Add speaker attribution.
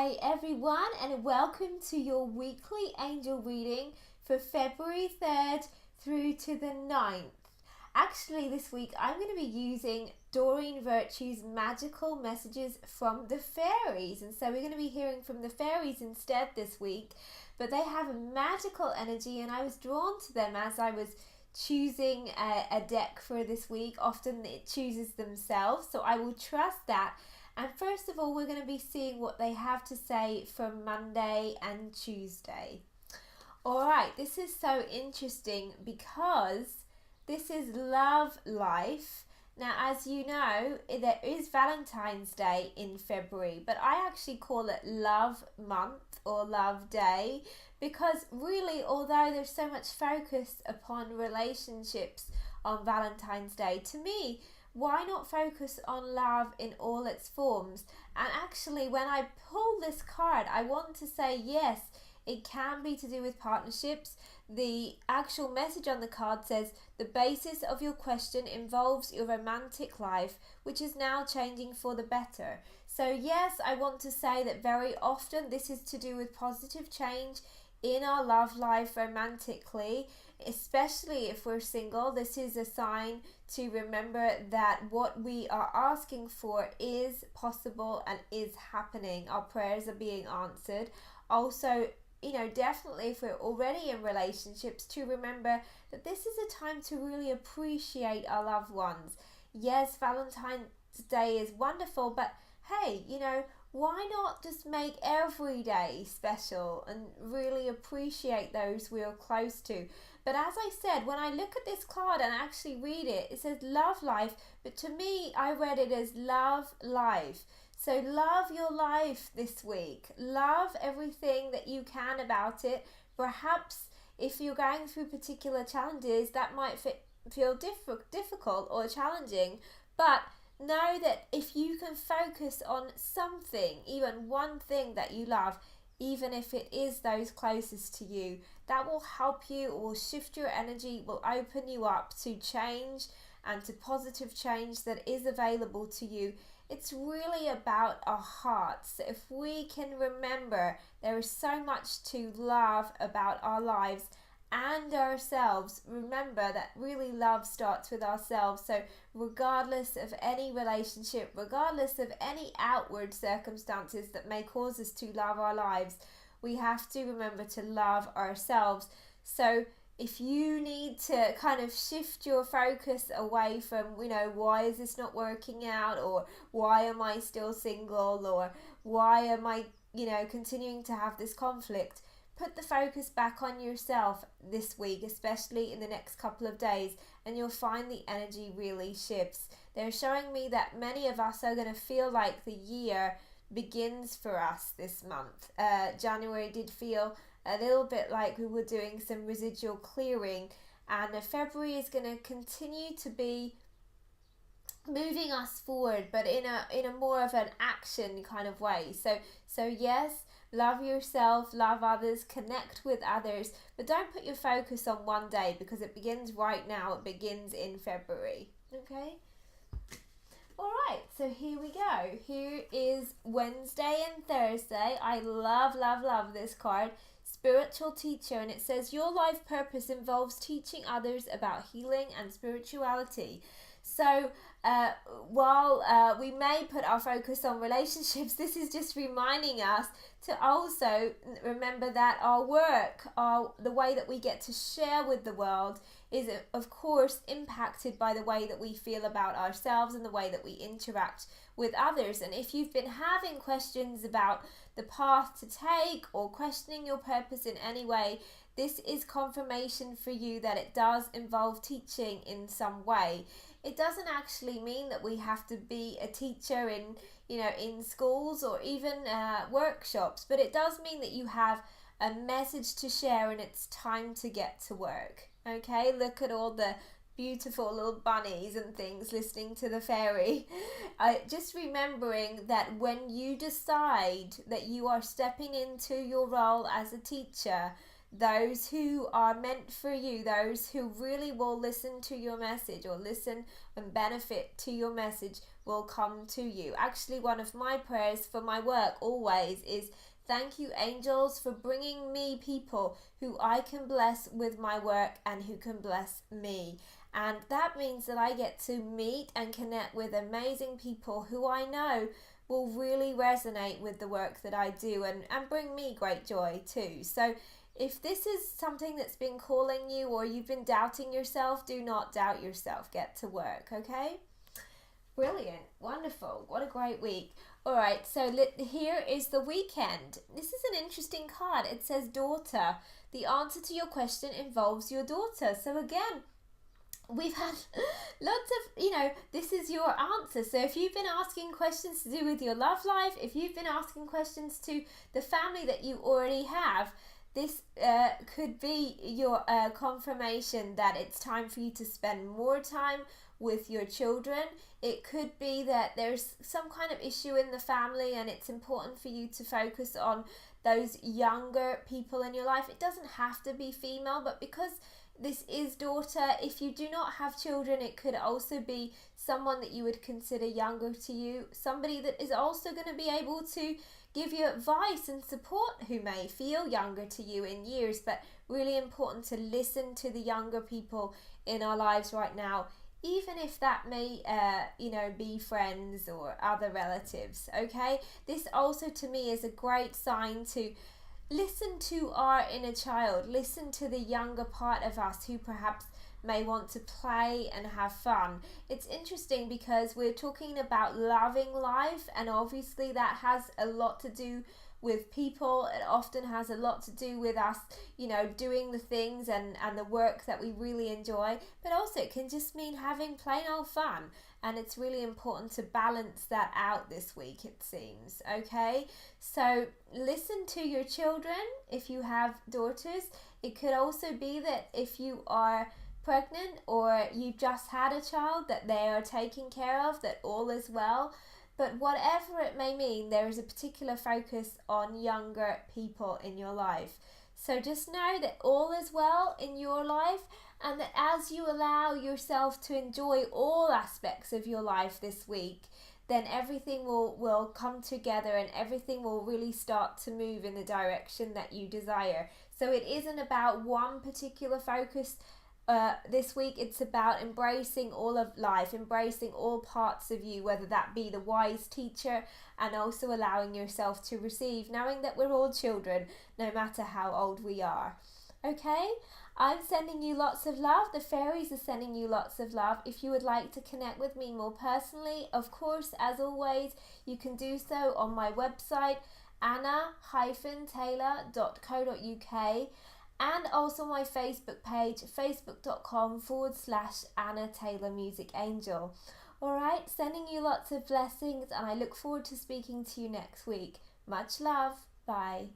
Speaker 1: day everyone, and welcome to your weekly angel reading for February 3rd through to the 9th. Actually, this week I'm going to be using Doreen Virtue's magical messages from the fairies, and so we're going to be hearing from the fairies instead this week, but they have a magical energy and I was drawn to them as I was choosing a deck for this week. Often it chooses themselves, so I will trust that. And first of all, we're going to be seeing what they have to say from Monday and Tuesday. Alright, this is so interesting because this is love life. Now, as you know, there is Valentine's Day in February, but I actually call it Love Month or Love Day because really, although there's so much focus upon relationships on Valentine's Day, to me, why not focus on love in all its forms? And actually, when I pull this card, I want to say yes, it can be to do with partnerships. The actual message on the card says, the basis of your question involves your romantic life, which is now changing for the better. So yes, I want to say that very often this is to do with positive change in our love life romantically, especially if we're single. This is a sign to remember that what we are asking for is possible and is happening. Our prayers are being answered. Also, definitely if we're already in relationships, to remember that this is a time to really appreciate our loved ones. Yes, Valentine's Day is wonderful, but hey, why not just make every day special and really appreciate those we're close to? But as I said, when I look at this card and actually read it, it says love life, but to me, I read it as love life. So love your life this week. Love everything that you can about it. Perhaps if you're going through particular challenges, that might feel difficult or challenging, but know that if you can focus on something, even one thing that you love, even if it is those closest to you, that will help you, it will shift your energy, will open you up to change and to positive change that is available to you. It's really about our hearts. If we can remember there is so much to love about our lives and ourselves, remember that really love starts with ourselves. So regardless of any relationship, regardless of any outward circumstances that may cause us to love our lives, we have to remember to love ourselves. So if you need to kind of shift your focus away from, why is this not working out, or why am I still single, or why am I, continuing to have this conflict, put the focus back on yourself this week, especially in the next couple of days, and you'll find the energy really shifts. They're showing me that many of us are going to feel like the year begins for us this month. January did feel a little bit like we were doing some residual clearing, and February is going to continue to be moving us forward, but in a more of an action kind of way. So yes, love yourself, love others, connect with others, but don't put your focus on one day because it begins right now. It begins in February. Okay? Alright, so here we go. Here is Wednesday and Thursday. I love, love, love this card. Spiritual teacher, and it says your life purpose involves teaching others about healing and spirituality. So while we may put our focus on relationships, this is just reminding us to also remember that our work, the way that we get to share with the world, is of course impacted by the way that we feel about ourselves and the way that we interact with others. And if you've been having questions about the path to take or questioning your purpose in any way, this is confirmation for you that it does involve teaching in some way. It doesn't actually mean that we have to be a teacher in schools or even workshops, but it does mean that you have a message to share and it's time to get to work. Okay, look at all the beautiful little bunnies and things listening to the fairy. Just remembering that when you decide that you are stepping into your role as a teacher, those who are meant for you, those who really will listen to your message or listen and benefit to your message, will come to you. Actually, one of my prayers for my work always is, thank you, angels, for bringing me people who I can bless with my work and who can bless me. And that means that I get to meet and connect with amazing people who I know will really resonate with the work that I do and bring me great joy too. So if this is something that's been calling you, or you've been doubting yourself, do not doubt yourself. Get to work, okay? Brilliant. Wonderful. What a great week. All right, so here is the weekend. This is an interesting card. It says daughter. The answer to your question involves your daughter. So again, we've had lots of, this is your answer. So if you've been asking questions to do with your love life, if you've been asking questions to the family that you already have, this could be your confirmation that it's time for you to spend more time with your children. It could be that there's some kind of issue in the family and it's important for you to focus on those younger people in your life. It doesn't have to be female, but because this is daughter, if you do not have children, it could also be someone that you would consider younger to you, somebody that is also going to be able to give you advice and support who may feel younger to you in years. But really important to listen to the younger people in our lives right now, even if that may be friends or other relatives. Okay, this also to me is a great sign to listen to our inner child, listen to the younger part of us who perhaps may want to play and have fun. It's interesting because we're talking about loving life, and obviously that has a lot to do with people. It often has a lot to do with us, doing the things and the work that we really enjoy, but also it can just mean having plain old fun. And it's really important to balance that out this week, it seems. Okay, so listen to your children if you have daughters. It could also be that if you are pregnant or you just had a child, that they are taken care of, that all is well. But whatever it may mean, there is a particular focus on younger people in your life. So just know that all is well in your life, and that as you allow yourself to enjoy all aspects of your life this week, then everything will come together and everything will really start to move in the direction that you desire. So it isn't about one particular focus this week. It's about embracing all of life, embracing all parts of you, whether that be the wise teacher, and also allowing yourself to receive, knowing that we're all children no matter how old we are. Okay, I'm sending you lots of love. The fairies are sending you lots of love. If you would like to connect with me more personally, of course, as always, you can do so on my website, anna-taylor.co.uk, and also my Facebook page, facebook.com/Anna Taylor Music Angel. Alright, sending you lots of blessings, and I look forward to speaking to you next week. Much love. Bye.